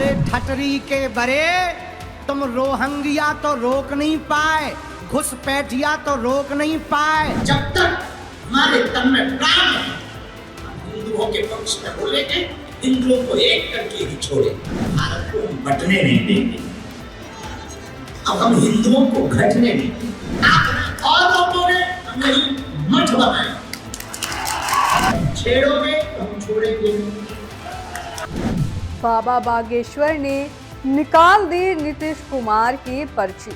अरे ठटरी के बरे, तुम रोहंगिया तो रोक नहीं पाए, घुसपैठिया तो रोक नहीं पाए। जब तक हमारे तन में प्राण है, हम हिंदुओं के पक्ष में बोलेंगे, हिंदुओं को एक करके ही छोड़े, भारत को हम बंटने नहीं देंगे। अब हम हिंदुओं को घटने नहीं देंगे। आप और लोगों ने हमें मठ बनाए, छेड़ोगे तो हम छोड़ेंगे नहीं। बाबा बागेश्वर ने निकाल दी नीतीश कुमार की पर्ची।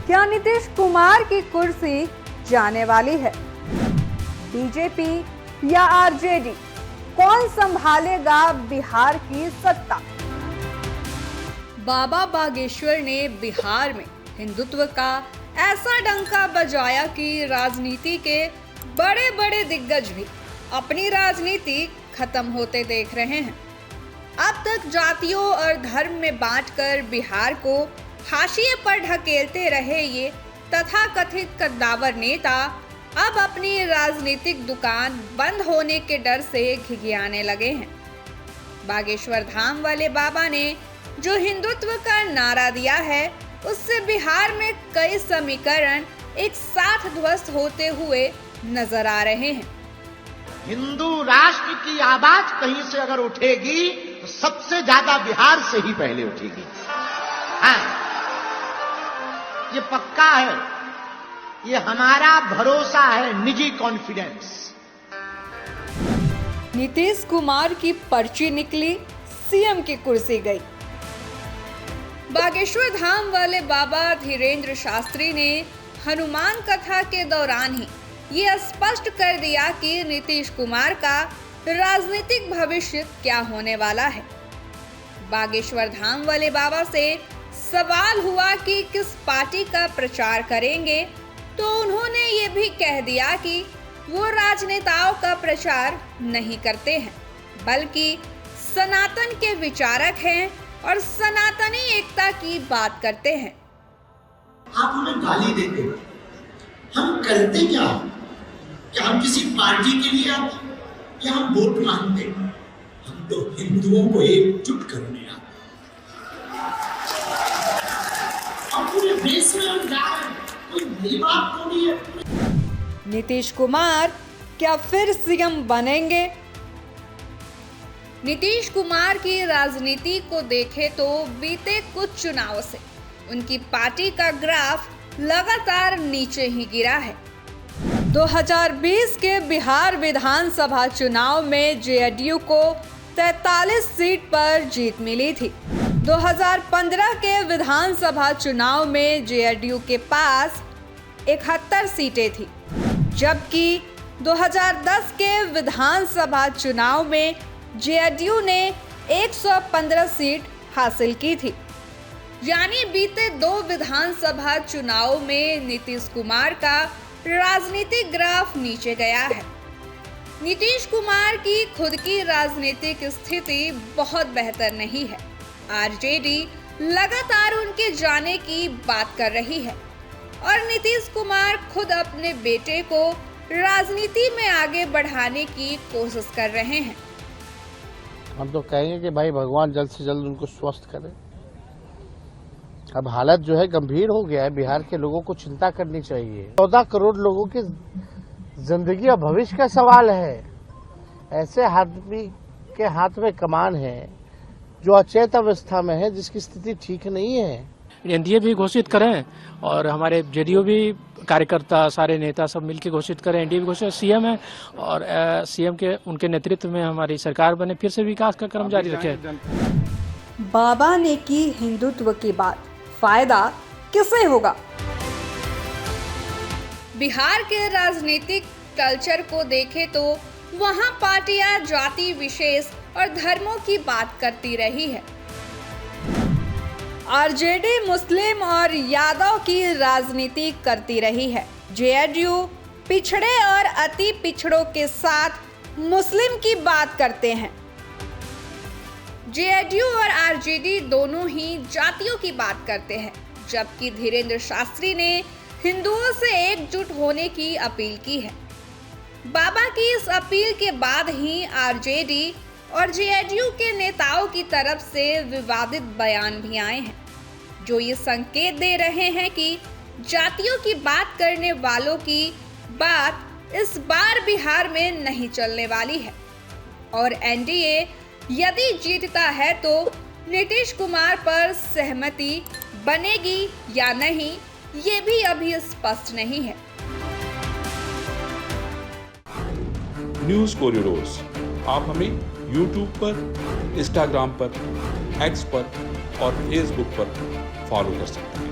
क्या नीतीश कुमार की कुर्सी जाने वाली है? बीजेपी या आरजेडी, कौन संभालेगा बिहार की सत्ता? बाबा बागेश्वर ने बिहार में हिंदुत्व का ऐसा डंका बजाया कि राजनीति के बड़े बड़े दिग्गज भी अपनी राजनीति खत्म होते देख रहे हैं। अब तक जातियों और धर्म में बांटकर बिहार को हाशिए पर ढकेलते रहे ये तथाकथित कद्दावर नेता अब अपनी राजनीतिक दुकान बंद होने के डर से घिघियाने लगे हैं। बागेश्वर धाम वाले बाबा ने जो हिंदुत्व का नारा दिया है, उससे बिहार में कई समीकरण एक साथ ध्वस्त होते हुए नजर आ रहे हैं। हिंदू राष्ट्र की आवाज कहीं से अगर उठेगी तो सबसे ज्यादा बिहार से ही पहले उठेगी। हाँ, ये पक्का है, ये हमारा भरोसा है, निजी कॉन्फिडेंस। नीतीश कुमार की पर्ची निकली, सीएम की कुर्सी गई। बागेश्वर धाम वाले बाबा धीरेन्द्र शास्त्री ने हनुमान कथा के दौरान ही ये स्पष्ट कर दिया कि नीतीश कुमार का राजनीतिक भविष्य क्या होने वाला है। बागेश्वर धाम वाले बाबा से सवाल हुआ कि किस पार्टी का प्रचार करेंगे, तो उन्होंने ये भी कह दिया कि वो राजनेताओं का प्रचार नहीं करते हैं, बल्कि सनातन के विचारक हैं और सनातनी एकता की बात करते हैं। आप हमें गाली देते हैं, हम करते क्या? क्या हम किसी पार्टी के लिए आते हैं या हम वोट मांगते हैं? हम तो हिंदुओं को एकजुट करने आते हैं। पूरे देश में हम जा रहे हैं, कोई नई बात तो नहीं है। नीतीश कुमार क्या फिर सीएम बनेंगे? नीतीश कुमार की राजनीति को देखें तो बीते कुछ चुनाव से उनकी पार्टी का ग्राफ लगातार नीचे ही गिरा है। 2020 के बिहार विधानसभा चुनाव में जेडीयू को 43 सीट पर जीत मिली थी। 2015 के विधानसभा चुनाव में जेडीयू के पास 71 सीटें थी, जबकि 2010 के विधानसभा चुनाव में जेडीयू ने 115 सीट हासिल की थी। यानी बीते 2 विधानसभा चुनाव में नीतीश कुमार का राजनीतिक ग्राफ नीचे गया है। नीतीश कुमार की खुद की राजनीतिक स्थिति बहुत बेहतर नहीं है। आरजेडी लगातार उनके जाने की बात कर रही है और नीतीश कुमार खुद अपने बेटे को राजनीति में आगे बढ़ाने की कोशिश कर रहे हैं। हम तो कहेंगे कि भाई भगवान जल्द से जल्द उनको स्वस्थ करे। अब हालत जो है गंभीर हो गया है, बिहार के लोगों को चिंता करनी चाहिए। 14 करोड़ लोगों की जिंदगी और भविष्य का सवाल है। ऐसे आदमी के हाथ में कमान है जो अचेत अवस्था में है, जिसकी स्थिति ठीक नहीं है। एनडीए भी घोषित करें और हमारे जेडीयू भी कार्यकर्ता सारे नेता सब मिलकर घोषित करें, एनडीए भी घोषित, सीएम है और सीएम के उनके नेतृत्व में हमारी सरकार बने, फिर से विकास का क्रम जारी रखे। बाबा ने की हिंदुत्व की बात, फायदा किसे होगा? बिहार के राजनीतिक कल्चर को देखें तो वहां पार्टियां जाति विशेष और धर्मों की बात करती रही है। आरजेडी मुस्लिम और यादव की राजनीति करती रही है। जेडीयू पिछड़े और अति पिछड़ों के साथ मुस्लिम की बात करते हैं। जेडीयू और आरजेडी दोनों ही जातियों की बात करते हैं, जबकि धीरेन्द्र शास्त्री ने हिंदुओं से एकजुट होने की अपील की है। बाबा की इस अपील के बाद ही आरजेडी और जेएडयू के नेताओं की तरफ से विवादित बयान भी आए हैं, जो ये संकेत दे रहे हैं कि जातियों की बात करने वालों की बात इस बार बिहार में नहीं चलने वाली है और एनडीए यदि जीतता है तो नीतीश कुमार पर सहमति बनेगी या नहीं, ये भी अभी स्पष्ट नहीं है। न्यूज़ कोरिडोर्स आप हमें YouTube पर, Instagram पर, X पर और Facebook पर फॉलो कर सकते हैं।